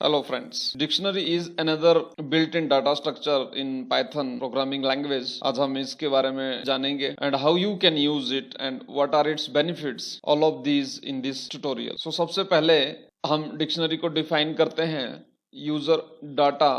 Hello friends. Dictionary is another built-in data structure in Python programming language. आज हम इसके बारे में जानेंगे and how you can use it and what are its benefits. All of these in this tutorial. So सबसे पहले हम dictionary को डिफाइन करते हैं user data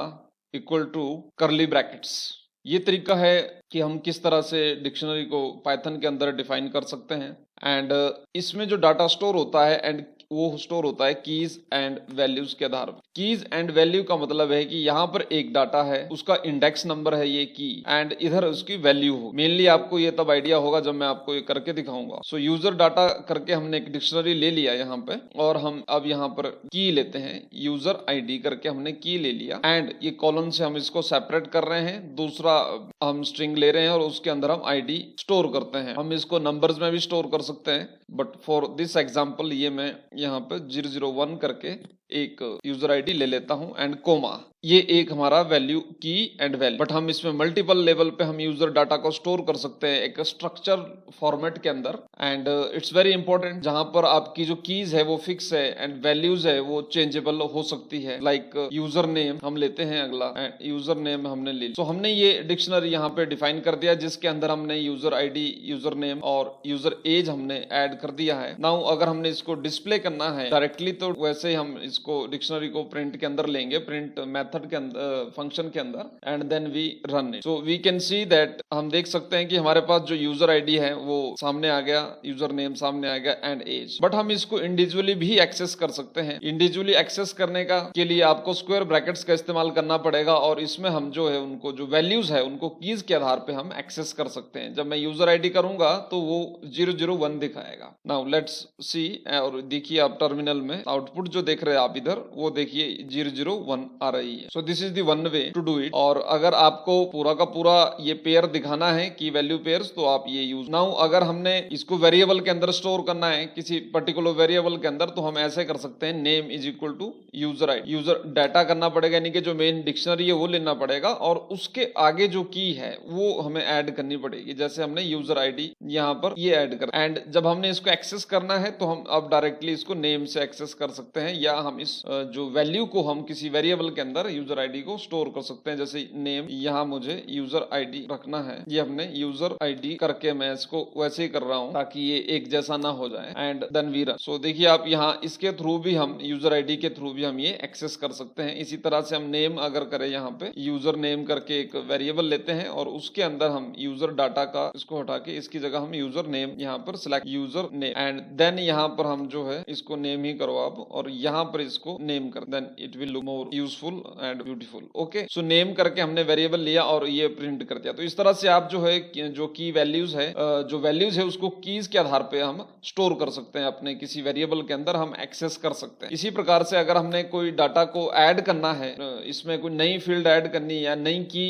equal to curly brackets. ये तरीका है कि हम किस तरह से डिक्शनरी को पाइथन के अंदर डिफाइन कर सकते हैं एंड इसमें जो डाटा स्टोर होता है एंड वो स्टोर होता है कीज एंड वैल्यूज के आधार पर। कीज एंड वैल्यू का मतलब है कि यहाँ पर एक डाटा है, उसका इंडेक्स नंबर है ये की एंड इधर उसकी वैल्यू हो। मेनली आपको ये तब आइडिया होगा जब मैं आपको ये करके दिखाऊंगा। सो यूजर डाटा करके हमने एक डिक्शनरी ले लिया यहाँ पे और हम अब यहाँ पर की लेते हैं, यूजर आईडी करके हमने की ले लिया एंड ये कॉलम से हम इसको सेपरेट कर रहे हैं। दूसरा हम स्ट्रिंग ले रहे हैं और उसके अंदर हम आईडी स्टोर करते हैं। हम इसको नंबर्स में भी स्टोर कर सकते हैं बट फॉर दिस एग्जांपल ये मैं यहाँ पे 001 करके एक यूजर आईडी ले लेता हूं एंड कोमा, ये एक हमारा वैल्यू की एंड वैल्यू। बट हम इसमें मल्टीपल लेवल पे हम यूजर डाटा को स्टोर कर सकते हैं एक स्ट्रक्चर फॉर्मेट के अंदर एंड इट्स वेरी इंपॉर्टेंट जहां पर आपकी जो कीज है वो फिक्स है एंड वैल्यूज है वो चेंजेबल हो सकती है। लाइक यूजर नेम हम लेते हैं अगला एंड यूजर नेम हमने ले लिया। सो हमने ये डिक्शनरी यहाँ पे डिफाइन कर दिया जिसके अंदर हमने यूजर आईडी, यूजर नेम और यूजर एज हमने ऐड कर दिया है। नाउ अगर हमने इसको डिस्प्ले करना है डायरेक्टली तो वैसे हम इसको डिक्शनरी को प्रिंट के अंदर लेंगे, प्रिंट मेथड के अंदर फंक्शन के अंदर and then we run it. So we can see that हम देख सकते हैं कि हमारे पास जो यूजर आईडी है वो सामने आ गया, यूजर नेम सामने आ गया एंड एज। बट हम इसको इंडिविजुअली भी एक्सेस कर सकते हैं। इंडिविजुअली एक्सेस करने का के लिए आपको स्क्वायर ब्रैकेट्स का इस्तेमाल करना पड़ेगा और इसमें हम जो है उनको जो वैल्यूज है उनको कीज के आधार पे हम एक्सेस कर सकते हैं। जब मैं यूजर आईडी करूंगा तो वो 001 दिखाएगा। नाउ लेट्स सी, और देखिए आप टर्मिनल में आउटपुट जो देख रहे हैं आप इधर वो देखिए 001 आ रही है। So this is the one way to do it. और अगर आपको पूरा का पूरा ये पेयर दिखाना है की वैल्यू पेयर्स तो आप ये यूज। नाउ अगर हमने इसको वेरिएबल के अंदर स्टोर करना है किसी पर्टिकुलर वेरिएबल के अंदर तो हम ऐसे कर सकते हैं, name is equal to user ID. User data करना पड़ेगा यानी कि जो मेन डिक्शनरी है वो लेना पड़ेगा और उसके आगे जो की है वो हमें ऐड करनी पड़ेगी। जैसे हमने यूजर आईडी यहाँ पर ये ऐड कर एंड जब हमने इसको एक्सेस करना है तो हम अब डायरेक्टली इसको नेम से एक्सेस कर सकते हैं या हम इस जो वैल्यू को हम किसी वेरिएबल के अंदर यूजर आईडी को स्टोर कर सकते हैं। जैसे नेम, यहाँ मुझे यूजर आईडी रखना है, ये हमने यूजर आईडी करके मैं इसको वैसे ही कर रहा हूँ ताकि ये एक जैसा ना हो जाए एंड देन वी रन। सो देखिए आप यहाँ इसके थ्रू भी हम यूजर आईडी के थ्रू भी हम ये एक्सेस कर सकते हैं। इसी तरह से हम नेम अगर करें यहाँ पे यूजर नेम करके एक वेरिएबल लेते हैं और उसके अंदर हम यूजर डाटा का इसको हटा के इसकी जगह हम यूजर नेम यहाँ पर select user name and then यहाँ पर हम जो है इसको नेम ही करो आप और यहाँ पर इसको नेम कर, then it will look more useful and beautiful. Okay, so name करके हमने वेरिएबल लिया और ये प्रिंट कर दिया। तो इस तरह से आप जो है जो की वैल्यूज है जो वैल्यूज है उसको कीज के आधार पे हम स्टोर कर सकते हैं, अपने किसी वेरिएबल के अंदर हम एक्सेस कर सकते हैं। इसी प्रकार से अगर हमने कोई डाटा को ऐड करना है, इसमें कोई नई फील्ड ऐड करनी है या नई की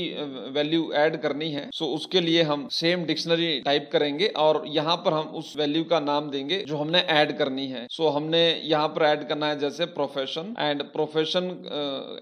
वैल्यू ऐड करनी है, सो उसके लिए हम सेम डिक्शनरी टाइप करेंगे और यहाँ पर हम उस वैल्यू का नाम देंगे जो हमने ऐड करनी है। सो हमने यहाँ पर ऐड करना है जैसे प्रोफेशन एंड प्रोफेशन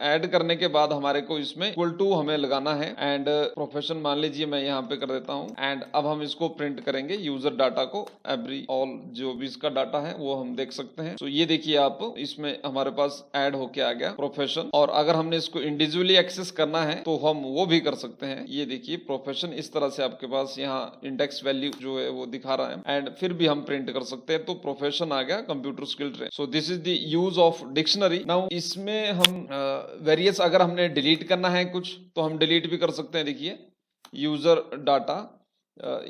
ऐड करने के बाद हमारे को इसमें इक्वल टू हमें लगाना है एंड प्रोफेशन मान लीजिए मैं यहाँ पे कर देता हूँ एंड अब हम इसको प्रिंट करेंगे यूजर डाटा को, एवरी ऑल जो भी इसका डाटा है वो हम देख सकते हैं। तो ये देखिए आप इसमें हमारे पास ऐड होके आ गया प्रोफेशन। और अगर हमने इसको इंडिविजुअली एक्सेस करना है तो हम वो भी कर सकते हैं। ये देखिए प्रोफेशन इस तरह से आपके पास यहाँ इंडेक्स वैल्यू जो है वो दिखा रहा है एंड फिर भी हम प्रिंट कर सकते हैं। तो प्रोफेशन आ गया computer skill train. So this is the use of dictionary. Now इसमें हम वेरियस अगर हमने डिलीट करना है कुछ तो हम डिलीट भी कर सकते हैं। देखिए यूजर डाटा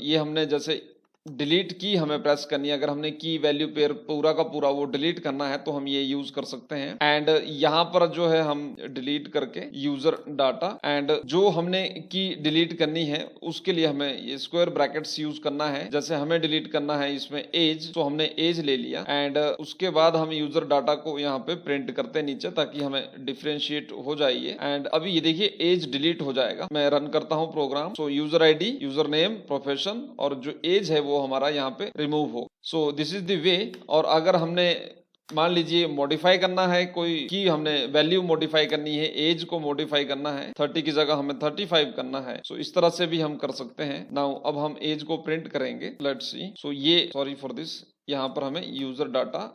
ये हमने जैसे डिलीट की हमें प्रेस करनी है, अगर हमने की वैल्यू पेयर पूरा का पूरा वो डिलीट करना है तो हम ये यूज कर सकते हैं एंड यहाँ पर जो है हम डिलीट करके यूजर डाटा एंड जो हमने की डिलीट करनी है उसके लिए हमें ये स्क्वायर ब्रैकेट्स यूज करना है। जैसे हमें डिलीट करना है इसमें एज, तो हमने एज ले लिया एंड उसके बाद हम यूजर डाटा को यहाँ पे प्रिंट करते हैं नीचे ताकि हमें डिफ्रेंशिएट हो जाइए एंड अभी ये देखिए एज डिलीट हो जाएगा। मैं रन करता हूँ program. So user ID, user name, profession और जो एज है वो हमारा यहाँ पे रिमूव हो। सो दिस इज द वे। और अगर हमने मान लीजिए मॉडिफाई करना है कोई की, हमने वैल्यू मॉडिफाई करनी है, एज को मॉडिफाई करना है, 30 की जगह हमें 35 करना है। सो इस तरह से भी हम कर सकते हैं। नाउ अब हम एज को प्रिंट करेंगे, लेट्स सी। सो ये सॉरी फॉर दिस, यहाँ पर हमें यूजर डाटा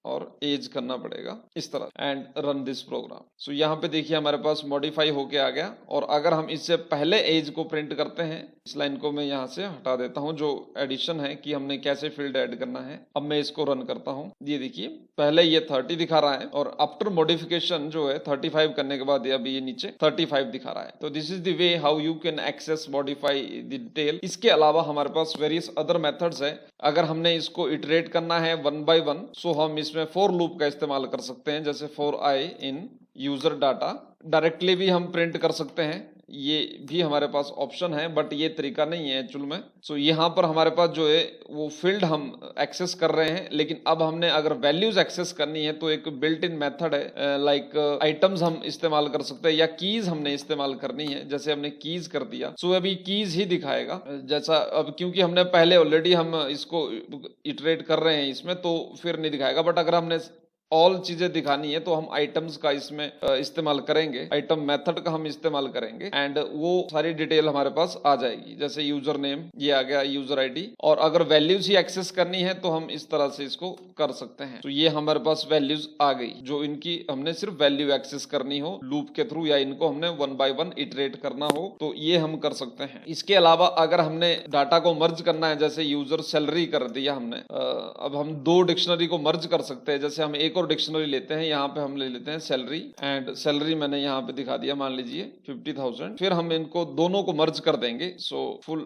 और एज करना पड़ेगा इस तरह एंड रन दिस प्रोग्राम। सो यहाँ पे देखिए हमारे पास मॉडिफाई होके आ गया। और अगर हम इससे पहले एज को प्रिंट करते हैं, इस लाइन को मैं यहाँ से हटा देता हूँ जो एडिशन है कि हमने कैसे फील्ड ऐड करना है। अब मैं इसको रन करता हूँ। ये देखिए पहले ये 30 दिखा रहा है और आफ्टर मॉडिफिकेशन जो है 35 करने के बाद अभी ये नीचे 35 दिखा रहा है। तो this is the way how you can access modify the detail. इसके अलावा हमारे पास वेरियस अदर मेथड्स है। अगर हमने इसको इटरेट करना है 1 by 1, सो हम इसमें फॉर लूप का इस्तेमाल कर सकते हैं, जैसे for I in user data. Directly भी हम प्रिंट कर सकते हैं, ये भी हमारे पास ऑप्शन है, बट ये तरीका नहीं है एक्चुअल में। सो यहाँ पर हमारे पास जो है वो फील्ड हम एक्सेस कर रहे हैं, लेकिन अब हमने अगर वैल्यूज एक्सेस करनी है तो एक बिल्ट इन मेथड है, लाइक आइटम्स हम इस्तेमाल कर सकते हैं या कीज हमने इस्तेमाल करनी है। जैसे हमने कीज कर दिया, सो अभी कीज ही दिखाएगा जैसा अब, क्योंकि हमने पहले ऑलरेडी हम इसको इटरेट कर रहे हैं इसमें, तो फिर नहीं दिखाएगा। बट अगर हमने ऑल चीजें दिखानी है तो हम आइटम्स का इसमें इस्तेमाल करेंगे, आइटम मेथड का हम इस्तेमाल करेंगे एंड वो सारी डिटेल हमारे पास आ जाएगी। जैसे यूजर नेम ये आ गया, यूजर आईडी, और अगर वैल्यूज ही एक्सेस करनी है तो हम इस तरह से इसको कर सकते हैं। तो ये हमारे पास वैल्यूज आ गई, जो इनकी हमने सिर्फ वैल्यू एक्सेस करनी हो लूप के थ्रू, या इनको हमने 1 by 1 इटरेट करना हो तो ये हम कर सकते हैं। इसके अलावा अगर हमने डाटा को मर्ज करना है, जैसे यूजर सैलरी कर दिया हमने, अब हम 2 डिक्शनरी को मर्ज कर सकते हैं। जैसे हम एक और डिक्शनरी लेते हैं, यहाँ पे हम ले लेते हैं सैलरी, एंड सैलरी मैंने यहाँ पे दिखा दिया, मान लीजिए 50,000। फिर हम इनको दोनों को मर्ज कर देंगे। सो फुल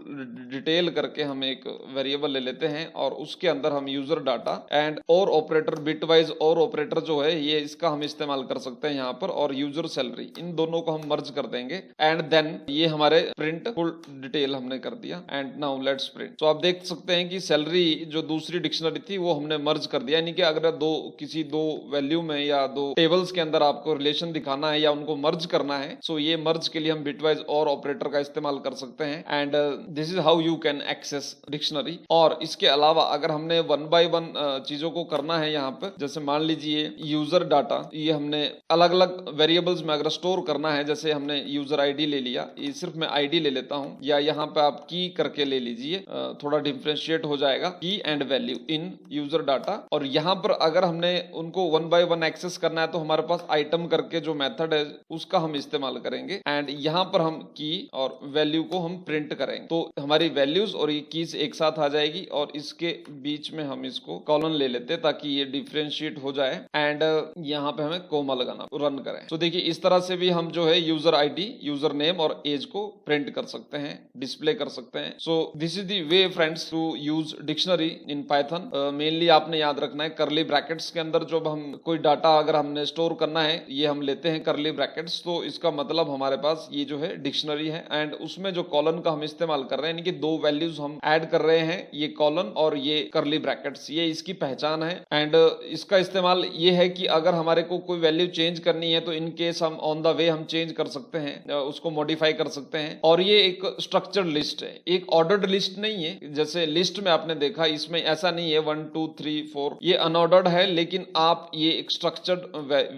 डिटेल करके हम एक वेरिएबल ले लेते हैं और उसके अंदर हम यूजर डाटा एंड और ऑपरेटर, बिटवाइज और ऑपरेटर जो है ये इसका हम इस्तेमाल कर सकते हैं यहाँ पर, और यूजर सैलरी, इन दोनों को हम मर्ज कर देंगे एंड देन ये हमारे प्रिंट फुल डिटेल हमने कर दिया। And now let's print. तो आप देख सकते हैं कि सैलरी जो दूसरी डिक्शनरी थी वो हमने मर्ज कर दिया, यानी कि अगर किसी दो वैल्यू में या 2 टेबल्स के अंदर आपको रिलेशन दिखाना है या उनको मर्ज करना है, सो ये मर्ज के लिए हम बिटवाइज और ऑपरेटर का इस्तेमाल कर सकते हैं। And this is how you can access dictionary. और इसके अलावा अगर हमने 1 by 1 चीजों को करना है यहाँ पे, जैसे मान लीजिए यूजर डाटा, ये हमने अलग अलग वेरिएबल्स में अगर स्टोर करना है, जैसे हमने यूजर आईडी ले लिया, ये सिर्फ मैं आईडी ले लेता हूँ, या यहाँ पे आप की करके ले लीजिए, थोड़ा डिफरेंशिएट हो जाएगा, की and value in user data. और यहाँ पर अगर हमने उनको 1 by 1 एक्सेस करना है तो हमारे पास आइटम करके जो मेथड है उसका हम इस्तेमाल करेंगे, एंड यहाँ पर हम की और वैल्यू को हम प्रिंट करेंगे। तो हमारी वैल्यूज और ये कीज एक साथ आ जाएगी, और इसके बीच में हम इसको कॉलन ले लेते हैं ताकि ये डिफरेंशिएट हो जाए, एंड यहाँ पे हमें कोमा लगाना, रन करें। तो देखिए इस तरह से भी हम जो है यूजर आईडी, यूजर नेम और एज को प्रिंट कर सकते हैं, डिस्प्ले कर सकते हैं। So this is the way friends to use dictionary in Python. Mainly आपने याद रखना है करली ब्रैकेट्स के अंदर जब हम कोई डाटा अगर हमने स्टोर करना है, ये हम लेते हैं करली ब्रैकेट्स, तो इसका मतलब हमारे पास ये जो है डिक्शनरी है, एंड उसमें जो कॉलन का हम इस्तेमाल कर रहे हैं, यानी कि 2 वैल्यूज हम ऐड कर रहे हैं, ये कॉलन और ये करली ब्रैकेट्स, ये इसकी पहचान है। एंड इसका इस्तेमाल ये है कि अगर हमारे को कोई वैल्यू चेंज करनी है तो इन केस हम ऑन द वे हम चेंज कर सकते हैं, उसको मॉडिफाई कर सकते हैं। और ये एक स्ट्रक्चर्ड लिस्ट है, एक ऑर्डर्ड लिस्ट नहीं है। जैसे लिस्ट में आपने देखा, इसमें ऐसा नहीं है 1 2 3 4, ये अनऑर्डर्ड है, लेकिन आप ये एक स्ट्रक्चर्ड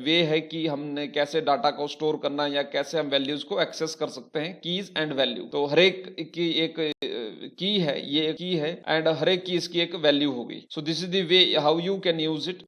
वे है कि हमने कैसे डाटा को स्टोर करना है या कैसे हम वैल्यूज को एक्सेस कर सकते हैं, कीज एंड वैल्यू। तो हर एक की एक की है, ये की है, एंड हर एक की इसकी एक वैल्यू होगी। सो this is the way how you can use it.